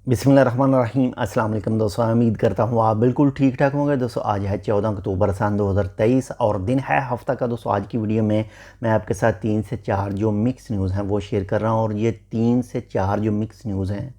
बिस्मिल्लाहिर्रहमानिर्रहीम। अस्सलाम वालेकुम दोस्तों, उम्मीद करता हूँ आप बिल्कुल ठीक ठाक होंगे। दोस्तों आज है 14 अक्टूबर सन 2023 और दिन है हफ्ता का। दोस्तों आज की वीडियो में मैं आपके साथ 3 से 4 जो मिक्स न्यूज़ हैं वो शेयर कर रहा हूँ। और ये 3 से 4 जो मिक्स न्यूज़ हैं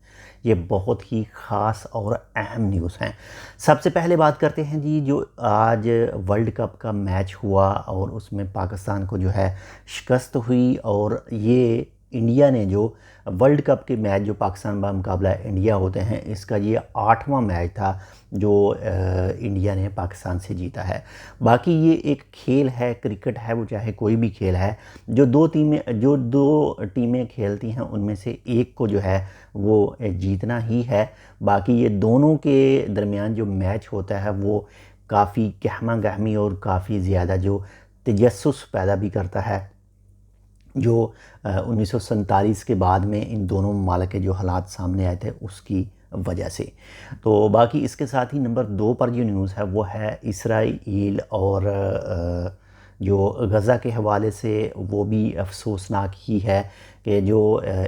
ये बहुत ही ख़ास और अहम न्यूज़ हैं। सबसे पहले बात करते हैं जी, जो आज वर्ल्ड कप का मैच हुआ और उसमें पाकिस्तान को जो है शिकस्त हुई। और ये इंडिया ने जो वर्ल्ड कप के मैच जो पाकिस्तान का मुकाबला इंडिया होते हैं, इसका ये 8वां मैच था जो इंडिया ने पाकिस्तान से जीता है। बाकी ये एक खेल है, क्रिकेट है, वो चाहे कोई भी खेल है, जो दो टीमें खेलती हैं उनमें से एक को जो है वो जीतना ही है। बाकी ये दोनों के दरमियान जो मैच होता है वो काफ़ी गहमा गहमी और काफ़ी ज़्यादा जो तजस्सुस पैदा भी करता है, जो 1947 के बाद में इन दोनों ममालिक के जो हालात सामने आए थे उसकी वजह से। तो बाकी इसके साथ ही नंबर 2 पर जो न्यूज़ है वो है इसराइल और जो गज़ा के हवाले से, वो भी अफसोसनाक ही है कि जो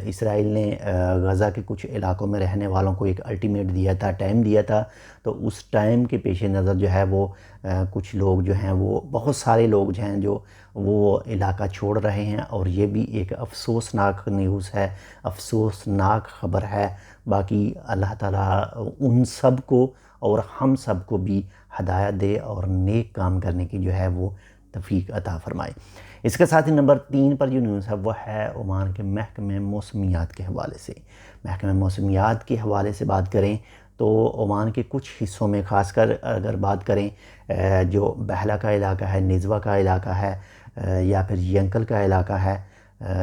इसराइल ने गज़ा के कुछ इलाकों में रहने वालों को एक अल्टीमेट दिया था, टाइम दिया था। तो उस टाइम के पेश नज़र जो है वो कुछ लोग जो हैं, वो बहुत सारे लोग जो हैं जो वो इलाका छोड़ रहे हैं। और ये भी एक अफसोसनाक न्यूज़ है, अफसोसनाक ख़बर है। बाकी अल्लाह ताला उन सब को और हम सब को भी हदायत दे और नेक काम करने की जो है वो तौफीक अता फ़रमाए। इसके साथ ही नंबर 3 पर जो न्यूज़ है वो है ओमान के महकमे मौसमियात के हवाले से। महकमे मौसमियात के हवाले से बात करें तो ओमान के कुछ हिस्सों में, ख़ासकर अगर बात करें जो बहला का इलाका है, निज़वा का इलाका है, या फिर यंकल का इलाका है,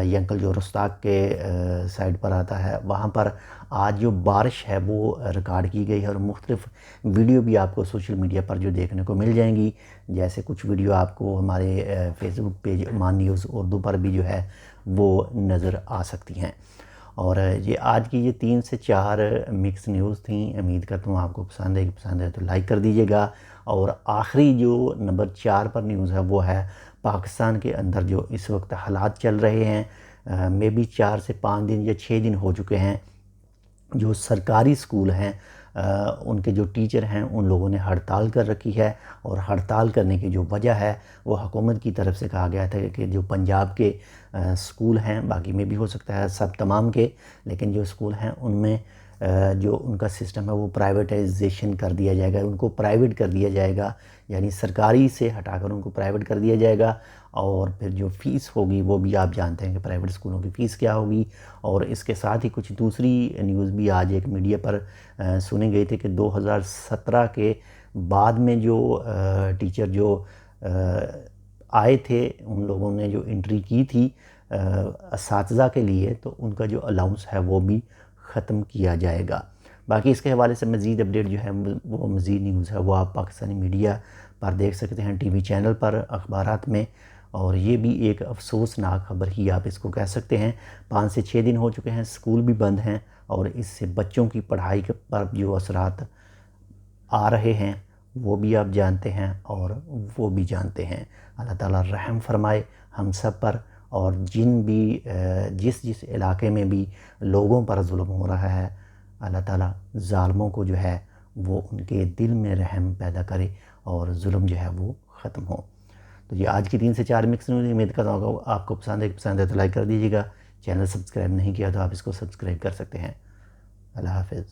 यंकल जो रुस्ताक के साइड पर आता है, वहाँ पर आज जो बारिश है वो रिकॉर्ड की गई है। और मुख्तलिफ़ वीडियो भी आपको सोशल मीडिया पर जो देखने को मिल जाएंगी, जैसे कुछ वीडियो आपको हमारे Facebook page Oman news Urdu पर भी जो है वो नज़र आ सकती हैं। और ये आज की ये 3 से 4 मिक्स न्यूज़ थी। उम्मीद करता हूँ आपको पसंद है। पसंद है तो लाइक कर दीजिएगा। और आखिरी जो नंबर 4 पर न्यूज़ है वो है पाकिस्तान के अंदर जो इस वक्त हालात चल रहे हैं। मे बी 4 से 5 दिन या 6 दिन हो चुके हैं, जो सरकारी स्कूल हैं उनके जो टीचर हैं उन लोगों ने हड़ताल कर रखी है। और हड़ताल करने की जो वजह है वो हुकूमत की तरफ से कहा गया था कि जो पंजाब के स्कूल हैं, बाकी में भी हो सकता है सब तमाम के, लेकिन जो स्कूल हैं उनमें जो उनका सिस्टम है वो प्राइवेटाइजेशन कर दिया जाएगा, उनको प्राइवेट कर दिया जाएगा, यानी सरकारी से हटाकर उनको प्राइवेट कर दिया जाएगा। और फिर जो फ़ीस होगी वो भी आप जानते हैं कि प्राइवेट स्कूलों की फ़ीस क्या होगी। और इसके साथ ही कुछ दूसरी न्यूज़ भी आज एक मीडिया पर सुनी गई थी कि 2017 के बाद में जो टीचर जो आए थे, उन लोगों ने जो एंट्री की थी असातिज़ा के लिए, तो उनका जो अलाउंस है वो भी ख़त्म किया जाएगा। बाकी इसके हवाले से मज़ीद अपडेट जो है वो मज़ीद न्यूज़ है वो आप पाकिस्तानी मीडिया पर देख सकते हैं, टीवी चैनल पर, अखबारात में। और ये भी एक अफसोसनाक ख़बर ही आप इसको कह सकते हैं। 5 से 6 दिन हो चुके हैं, स्कूल भी बंद हैं और इससे बच्चों की पढ़ाई के पर जो असरात आ रहे हैं वो भी आप जानते हैं और वो भी जानते हैं। अल्लाह ताला रहम फरमाए हम सब पर। और जिस जिस इलाके में भी लोगों पर जुल्म हो रहा है, अल्लाह ताला ज़ालिमों को जो है वो उनके दिल में रहम पैदा करे और जुल्म जो है वो ख़त्म हो। तो ये आज की 3 से 4 मिक्स न्यूज़, उम्मीद करता हूँ आपको पसंद है तो लाइक कर दीजिएगा। चैनल सब्सक्राइब नहीं किया तो आप इसको सब्सक्राइब कर सकते हैं। अल्लाह हाफ़िज़।